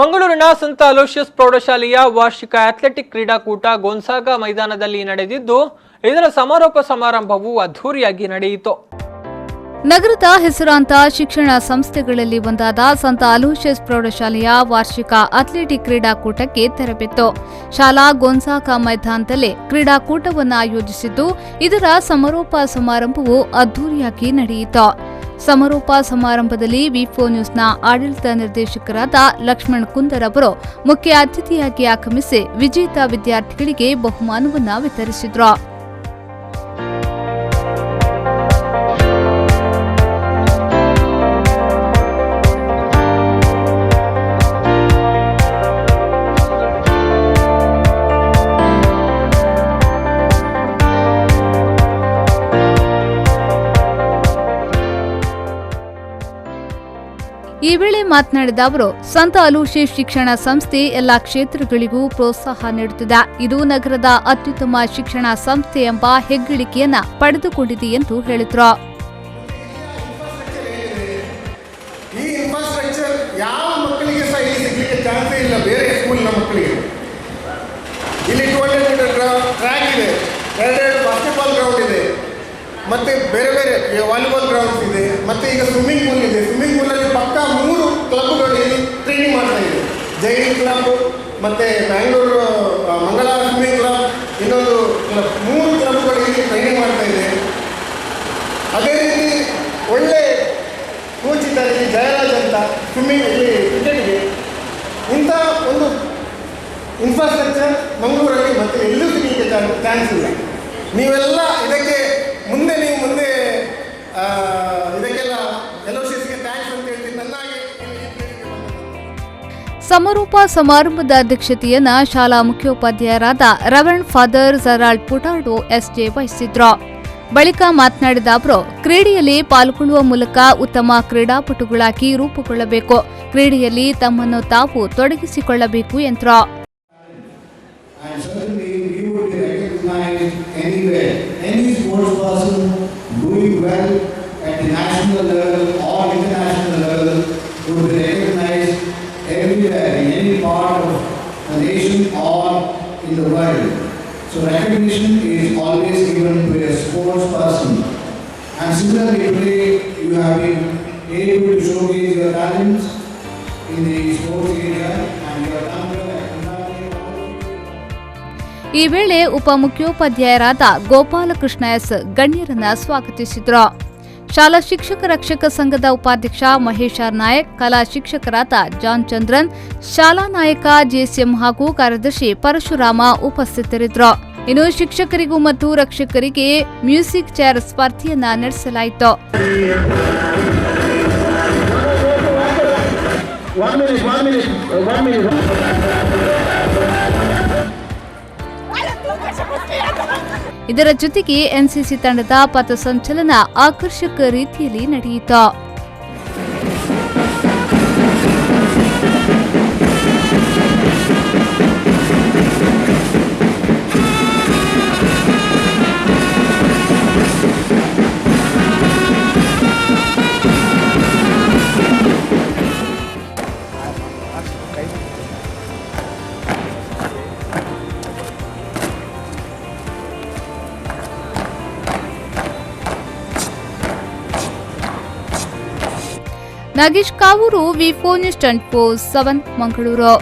ಮಂಗಳೂರಿನ ಸಂತ ಅಲೋಷಿಯಸ್ ಪ್ರೌಢಶಾಲೆಯ ವಾರ್ಷಿಕ ಅಥ್ಲೆಟಿಕ್ ಕ್ರೀಡಾಕೂಟ ಗೋನ್ಸಾಗ ಮೈದಾನದಲ್ಲಿ ನಡೆದಿದ್ದು ಇದರ ಸಮಾರೋಪ ಸಮಾರಂಭವು ಅದ್ಧೂರಿಯಾಗಿ ನಡೆಯಿತು. ನಗರದ ಹೆಸರಾಂತ ಶಿಕ್ಷಣ ಸಂಸ್ಥೆಗಳಲ್ಲಿ ಒಂದಾದ ಸಂತ ಅಲೋಷಿಯಸ್ ಪ್ರೌಢಶಾಲೆಯ ವಾರ್ಷಿಕ ಅಥ್ಲೆಟಿಕ್ ಕ್ರೀಡಾಕೂಟಕ್ಕೆ ತೆರೆಬಿತ್ತು. ಶಾಲಾ ಗೋನ್ಸಾಗ ಮೈದಾನದಲ್ಲೇ ಕ್ರೀಡಾಕೂಟವನ್ನು ಆಯೋಜಿಸಿದ್ದು ಇದರ ಸಮಾರೋಪ ಸಮಾರಂಭವು ಅದ್ಧೂರಿಯಾಗಿ ನಡೆಯಿತು. ಸಮಾರೋಪ ಸಮಾರಂಭದಲ್ಲಿ ವಿ4 ನ್ಯೂಸ್ನ ಆಡಳಿತ ನಿರ್ದೇಶಕರಾದ ಲಕ್ಷ್ಮಣ್ ಕುಂದರ್ ಅವರು ಮುಖ್ಯ ಅತಿಥಿಯಾಗಿ ಆಗಮಿಸಿ ವಿಜೇತ ವಿದ್ಯಾರ್ಥಿಗಳಿಗೆ ಬಹುಮಾನವನ್ನು ವಿತರಿಸಿದರು. ಈ ವೇಳೆ ಮಾತನಾಡಿದ ಅವರು, ಸಂತ ಅಲೋಷಿಯಸ್ ಶಿಕ್ಷಣ ಸಂಸ್ಥೆ ಎಲ್ಲಾ ಕ್ಷೇತ್ರಗಳಿಗೂ ಪ್ರೋತ್ಸಾಹ ನೀಡುತ್ತಿದೆ. ಇದು ನಗರದ ಅತ್ಯುತ್ತಮ ಶಿಕ್ಷಣ ಸಂಸ್ಥೆ ಎಂಬ ಹೆಗ್ಗಳಿಕೆಯನ್ನ ಪಡೆದುಕೊಂಡಿದೆ ಎಂದು ಹೇಳಿದರು. ಈ ಇನ್ಫ್ರಾಸ್ಟ್ರಕ್ಚರ್ ಯಾವ ಮಕ್ಕಳಿಗೆ ಸಹ ಇಲ್ಲಿ ಸಿಗಲಿಕ್ಕೆ ಚಾನ್ಸೇ ಇಲ್ಲ. ಬೇರೆ ಸ್ಕೂಲಿನ ಮಕ್ಕಳಿಗೆ ಇಲ್ಲಿ 200 ಮೀಟರ್ ಟ್ರ್ಯಾಕ್ ಇದೆ, ಎರಡೆರಡು ಬಾಸ್ಕೆಟ್ಬಾಲ್ ಗ್ರೌಂಡ್ ಇದೆ, ಮತ್ತು ಬೇರೆ ಬೇರೆ ವಾಲಿಬಾಲ್ ಗ್ರೌಂಡ್ಸ್ ಇದೆ, ಮತ್ತು ಈಗ ಸ್ವಿಮ್ಮಿಂಗ್ ಪೂಲ್ ಇದೆ. ಸ್ವಿಮ್ಮಿಂಗ್ ಪೂಲಲ್ಲಿ ಪಕ್ಕ 3 ಕ್ಲಬ್ಗಳು ಇಲ್ಲಿ ಟ್ರೈನಿಂಗ್ ಮಾಡ್ತಾ ಇದೆ. ಜೈನ್ ಕ್ಲಬ್ ಮತ್ತು ಬ್ಯಾಂಗ್ಳೂರು ಮಂಗಳ ಸ್ವಿಮ್ಮಿಂಗ್ ಕ್ಲಬ್, ಇನ್ನೊಂದು ಕ್ಲಬ್, 3 ಕ್ಲಬ್ಗಳು ಇಲ್ಲಿ ಟ್ರೈನಿಂಗ್ ಮಾಡ್ತಾ ಇದೆ. ಅದೇ ರೀತಿ ಒಳ್ಳೆ ಕೋಚ್ ಇದ್ದಾರೆ ಇಲ್ಲಿ, ಜಯರಾಜ್ ಅಂತ, ಸ್ವಿಮ್ಮಿಂಗ್ ಇಲ್ಲಿ ಕ್ರಿಕೆಟ್ಗೆ. ಇಂಥ ಒಂದು ಇನ್ಫ್ರಾಸ್ಟ್ರಕ್ಚರ್ ಮಂಗಳೂರಲ್ಲಿ ಮತ್ತೆ ಎಲ್ಲೂ ಸಿಗಲಿಕ್ಕೆ ಚಾನ್ಸ್ ಇಲ್ಲ. ನೀವೆಲ್ಲ ಇದಕ್ಕೆ ಮುಂದೆ ಇದಕ್ಕೆಲ್ಲ ಎಲೋಷಿಯಸ್ಗೆ ಥ್ಯಾಂಕ್ಸ್ ಅಂತ ಹೇಳ್ತೀನಿ. ನನ್ನಾಗಿ ಸಮಾರೋಪ ಸಮಾರಂಭದ ಅಧ್ಯಕ್ಷತೆಯನ್ನ ಶಾಲಾ ಮುಖ್ಯೋಪಾಧ್ಯಾಯರಾದ ರೆವರೆಂಡ್ ಫಾದರ್ ಜೆರಾಲ್ಡ್ ಪುಟಾರ್ಡೋ ಎಸ್ಜೆ ವಹಿಸಿದ್ರು. ಬಳಿಕ ಮಾತನಾಡಿದ ಅವರು, ಕ್ರೀಡೆಯಲ್ಲಿ ಪಾಲ್ಗೊಳ್ಳುವ ಮೂಲಕ ಉತ್ತಮ ಕ್ರೀಡಾಪಟುಗಳಾಗಿ ರೂಪುಗೊಳ್ಳಬೇಕು, ಕ್ರೀಡೆಯಲ್ಲಿ ತಮ್ಮನ್ನು ತಾವು ತೊಡಗಿಸಿಕೊಳ್ಳಬೇಕು ಎಂದರು. Any sports person doing well at the national level or international level would be recognized everywhere in any part of the nation or in the world. So recognition is always given to a sports person. And similarly today you have been able to showcase your talents in the sports area and your talent. ಈ ವೇಳೆ ಉಪಮುಖ್ಯೋಪಾಧ್ಯಾಯರಾದ Gopalakrishna S ಗಣ್ಯರನ್ನ ಸ್ವಾಗತಿಸಿದರು. ಶಾಲಾ ಶಿಕ್ಷಕ ರಕ್ಷಕ ಸಂಘದ ಉಪಾಧ್ಯಕ್ಷ Mahesh R Nayak, ಕಲಾ ಶಿಕ್ಷಕರಾದ ಜಾನ್ ಚಂದ್ರನ್, ಶಾಲಾ ನಾಯಕ ಜೆಎಸ್ಎಂ ಹಾಗೂ ಕಾರ್ಯದರ್ಶಿ ಪರಶುರಾಮ ಉಪಸ್ಥಿತರಿದ್ದರು. ಇನ್ನು ಶಿಕ್ಷಕರಿಗೂ ಮತ್ತು ರಕ್ಷಕರಿಗೆ ಮ್ಯೂಸಿಕ್ ಚೇರ್ ಸ್ಪರ್ಧೆಯನ್ನ ನಡೆಸಲಾಯಿತು. ಇದರ ಜೊತೆಗೆ ಎನ್ಸಿಸಿ ತಂಡದ ಪಥಸಂಚಲನ ಆಕರ್ಷಕ ರೀತಿಯಲ್ಲಿ ನಡೆಯಿತು. ನಾಗೇಶ್ ಕಾವೂರು, ವಿ4 ನ್ಯೂಸ್ 24/7 ಮಂಗಳೂರು.